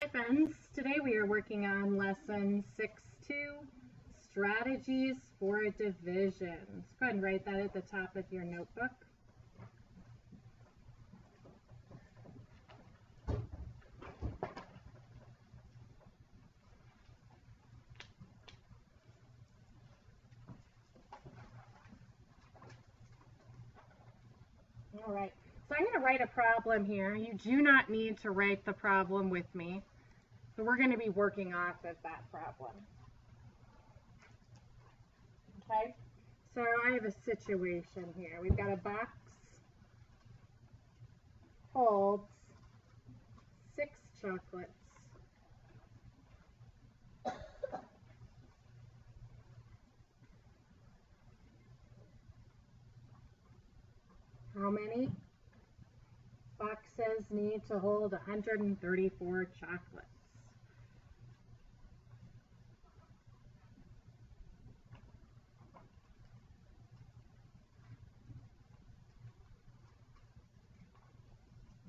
Hi friends, today we are working on lesson 6-2, strategies for division. Go ahead and write that at the top of your notebook. All right, so I'm going to write a problem here. You do not need to write the problem with me. So we're going to be working off of that problem. Okay, so I have a situation here. We've got a box holds 6 chocolates. How many boxes need to hold 134 chocolates?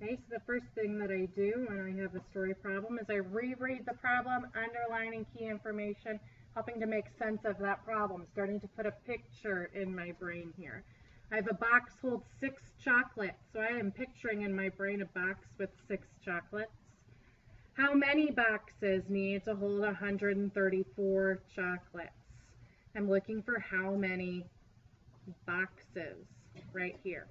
Okay, so the first thing that I do when I have a story problem is I reread the problem, underlining key information, helping to make sense of that problem, starting to put a picture in my brain here. I have a box holds 6 chocolates, so I am picturing in my brain a box with 6 chocolates. How many boxes need to hold 134 chocolates? I'm looking for how many boxes right here.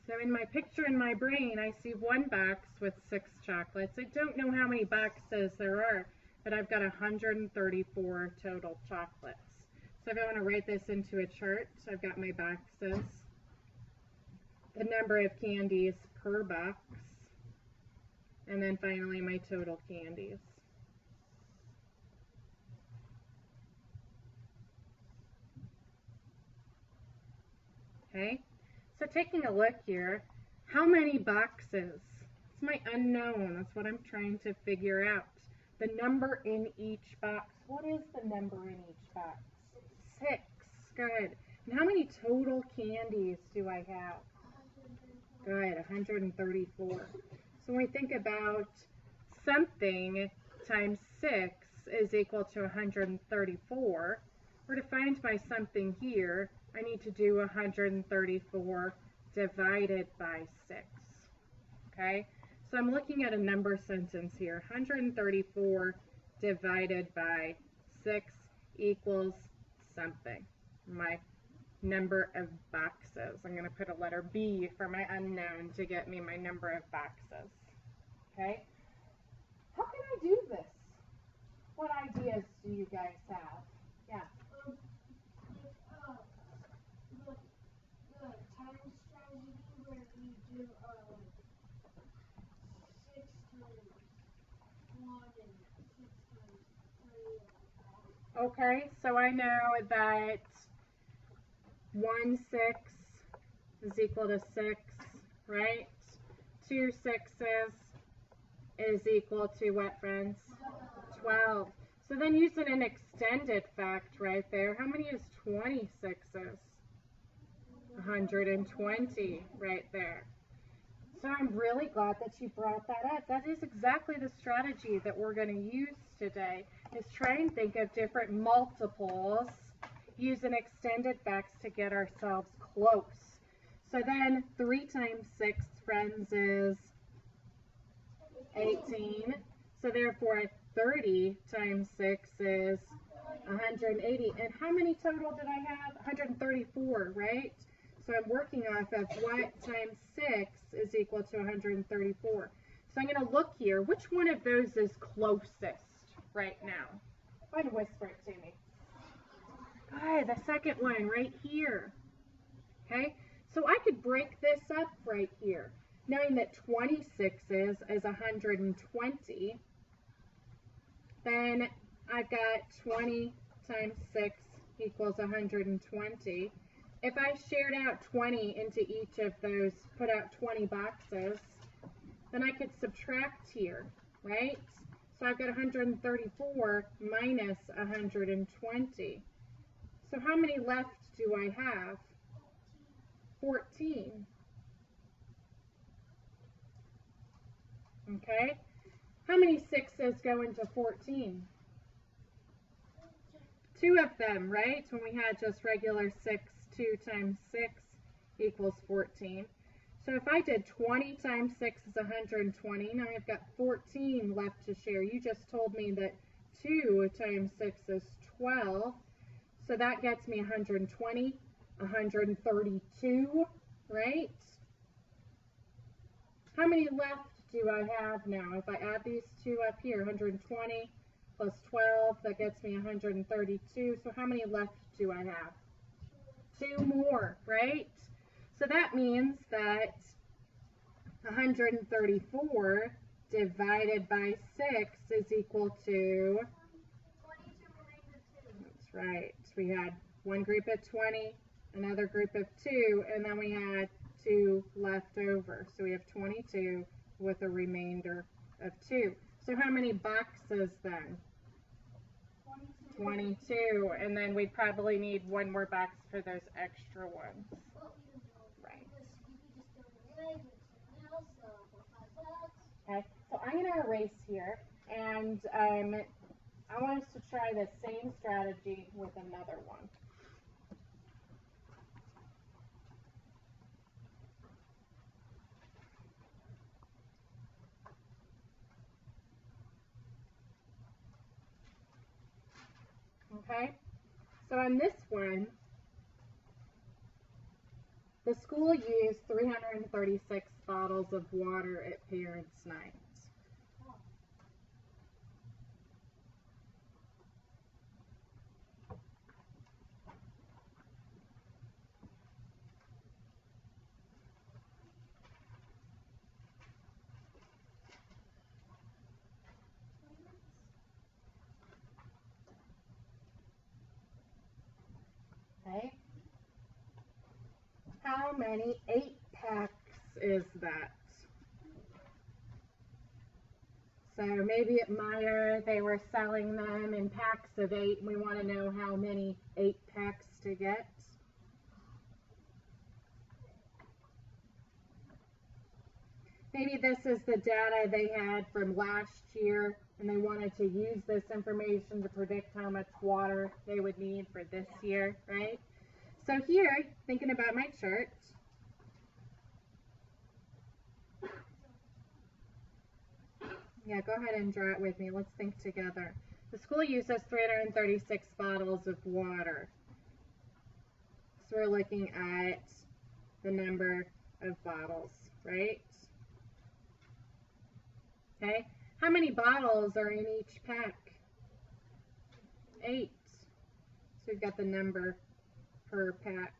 So in my picture in my brain, I see one box with 6 chocolates. I don't know how many boxes there are, but I've got 134 total chocolates. So if I want to write this into a chart, I've got my boxes, the number of candies per box, and then finally my total candies. Okay, so taking a look here, how many boxes? It's my unknown. That's what I'm trying to figure out. The number in each box. What is the number in each box? 6. Good. And how many total candies do I have? Good, 134. So when we think about something times 6 is equal to 134, or to find my something here, I need to do 134 divided by 6. Okay, so I'm looking at a number sentence here. 134 divided by 6 equals something. My number of boxes. I'm going to put a letter B for my unknown to get me my number of boxes. Okay, how can I do this? What ideas do you guys have? Yeah. The time strategy where you do 6 times 1 and 6 times 3. Okay, so I know that 1 6 is equal to 6, right? 2 6s is equal to what, friends? 12. So then using an extended fact right there, how many is 26s? 120 right there. So I'm really glad that you brought that up. That is exactly the strategy that we're going to use today, is try and think of different multiples, using extended facts to get ourselves close. So then 3 times 6, friends, is 18. So therefore 30 times 6 is 180. And how many total did I have? 134, right? So I'm working off of what times 6 is equal to 134. So I'm going to look here. Which one of those is closest right now? Go ahead and whisper it to me. Good, the second one right here. Okay, so I could break this up right here, knowing that 26s is 120. Then I've got 20 times 6 equals 120. If I shared out 20 into each of those, put out 20 boxes, then I could subtract here, right? So I've got 134 minus 120. So how many left do I have? 14. Okay? How many 6s go into 14? 2 of them, right? When we had just regular 6, 2 times 6 equals 14. So if I did 20 times 6 is 120. Now I've got 14 left to share. You just told me that 2 times 6 is 12. So that gets me 120, 132, right? How many left do I have now? If I add these two up here, 120 plus 12, that gets me 132. So how many left do I have? 2 more, right? So that means that 134 divided by 6 is equal to, 22 remainder 2. that's right, we had one group of 20, another group of 2, and then we had 2 left over. So we have 22 with a remainder of 2. So how many boxes then? 22. And then we probably need one more box for those extra ones. Right. Okay, so I'm going to erase here, and I want us to try the same strategy with another one. Okay, so on this one, the school used 336 bottles of water at parents' night. Okay, how many 8-packs is that? So maybe at Meijer they were selling them in packs of 8, and we want to know how many 8-packs to get. Maybe this is the data they had from last year, and they wanted to use this information to predict how much water they would need for this year, right? So here, thinking about my chart, yeah, go ahead and draw it with me. Let's think together. The school uses 336 bottles of water. So we're looking at the number of bottles, right? Okay, how many bottles are in each pack? 8. So we've got the number per pack.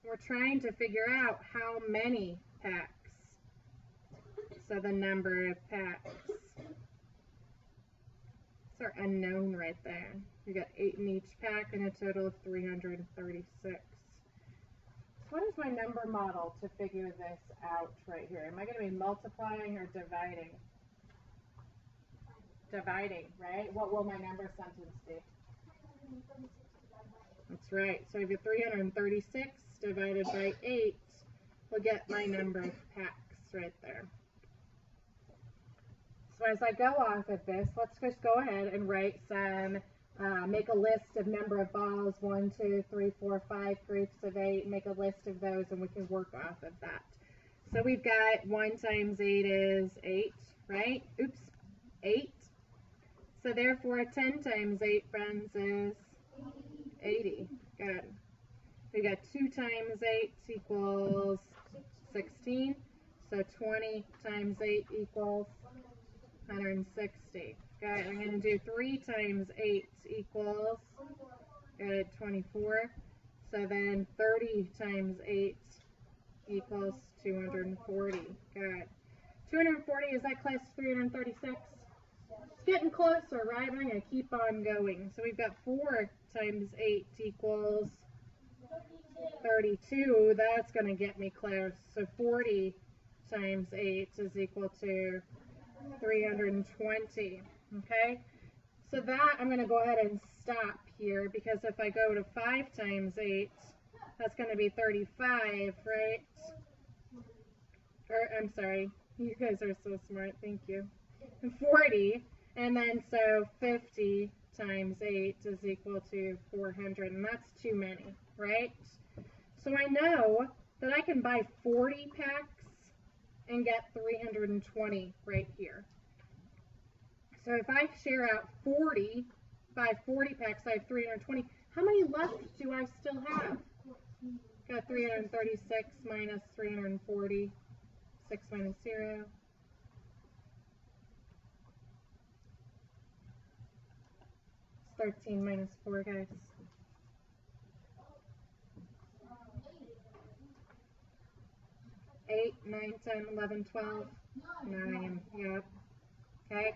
We're trying to figure out how many packs. So the number of packs. It's our unknown right there. We got 8 in each pack and a total of 336. So what is my number model to figure this out right here? Am I going to be multiplying or dividing? Dividing, right? What will my number sentence be? That's right. So I have 336 divided by 8 will get my number of packs right there. So as I go off of this, let's just go ahead and write some, make a list of number of bottles, 1, 2, 3, 4, 5 groups of 8, make a list of those, and we can work off of that. So we've got 1 times 8 is 8, right? Oops, 8. So therefore 10 times 8, friends, is 80. Good. We got 2 times 8 equals 16. So 20 times 8 equals 160. Good. I'm going to do 3 times 8 equals, good, 24. So then 30 times 8 equals 240. Good. 240, is that close to 336? It's getting closer, right? I'm going to keep on going. So we've got 4 times 8 equals 32. That's going to get me close. So 40 times 8 is equal to 320. Okay? So that, I'm going to go ahead and stop here, because if I go to 5 times 8, that's going to be 35, right? Or, I'm sorry. You guys are so smart. Thank you. 40, and then so 50 times 8 is equal to 400, and that's too many, right? So I know that I can buy 40 packs and get 320 right here. So if I share out 40, buy 40 packs, I have 320. How many left do I still have? Got 336 minus 340. 6 minus 0. It's 13 minus 4, guys. 8, 9, 10, 11, 12, 9. Yep. Okay.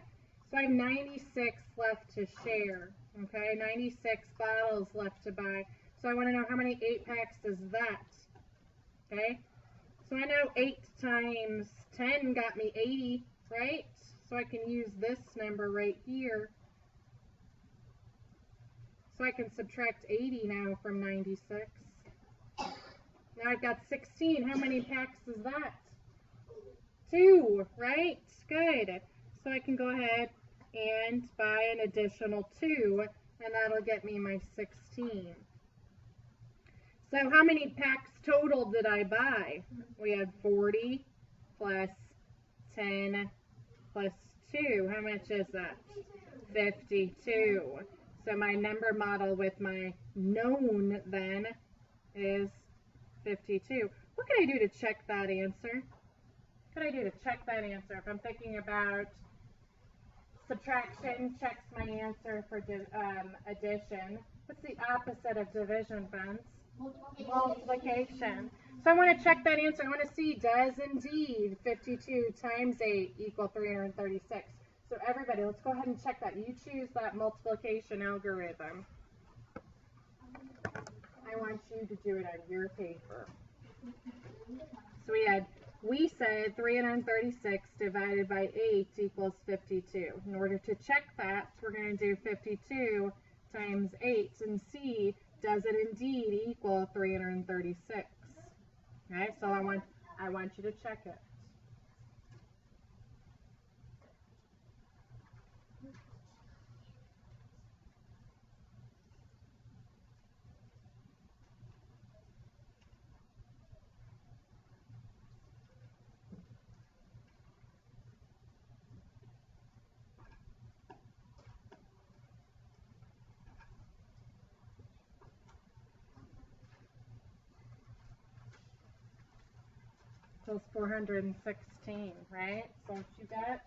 So I have 96 left to share. Okay. 96 bottles left to buy. So I want to know how many 8 packs is that. Okay. So I know 8 times 10 got me 80, right? So I can use this number right here. So I can subtract 80 now from 96. Now I've got 16. How many packs is that? 2, right? Good. So I can go ahead and buy an additional 2, and that'll get me my 16. So how many packs total did I buy? We had 40 plus 10 plus 2. How much is that? 52. So my number model with my known then is 52. What can I do to check that answer? What can I do to check that answer? If I'm thinking about subtraction, checks my answer for addition. What's the opposite of division, friends? Multiplication. So I want to check that answer. I want to see, does indeed 52 times 8 equal 336? So everybody, let's go ahead and check that. You choose that multiplication algorithm. I want you to do it on your paper. So we said 336 divided by 8 equals 52. In order to check that, we're going to do 52 times 8 and see, does it indeed equal 336? Okay, so I want you to check it. So it's 416, right? So what you got?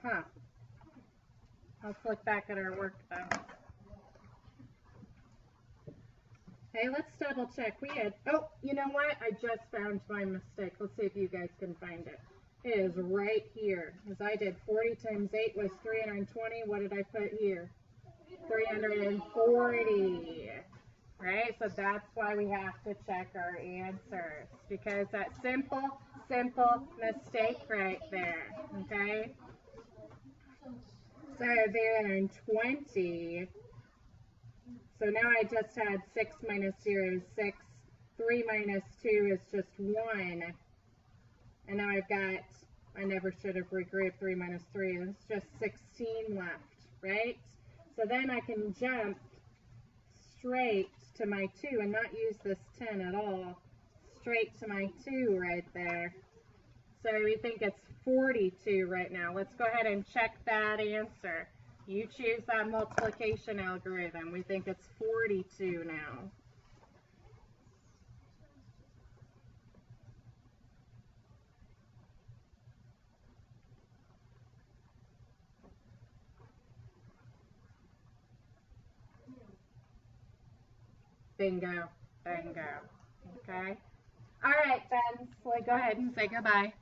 Huh. Let's look back at our work though. Okay, let's double check. We had, oh, you know what? I just found my mistake. Let's see if you guys can find it. It is right here. As I did 40 times 8 was 320. What did I put here? 340. Right? So that's why we have to check our answers. Because that simple mistake right there. Okay? So 320. So now I just had 6 minus 0 is 6. 3 minus 2 is just 1. And now I've got, I never should have regrouped 3 minus 3. It's just 16 left, right? So then I can jump straight to my 2 and not use this 10 at all. Straight to my 2 right there. So we think it's 42 right now. Let's go ahead and check that answer. You choose that multiplication algorithm. We think it's 42 now. Bingo. Bingo. Okay. All right, then. So go ahead and say goodbye.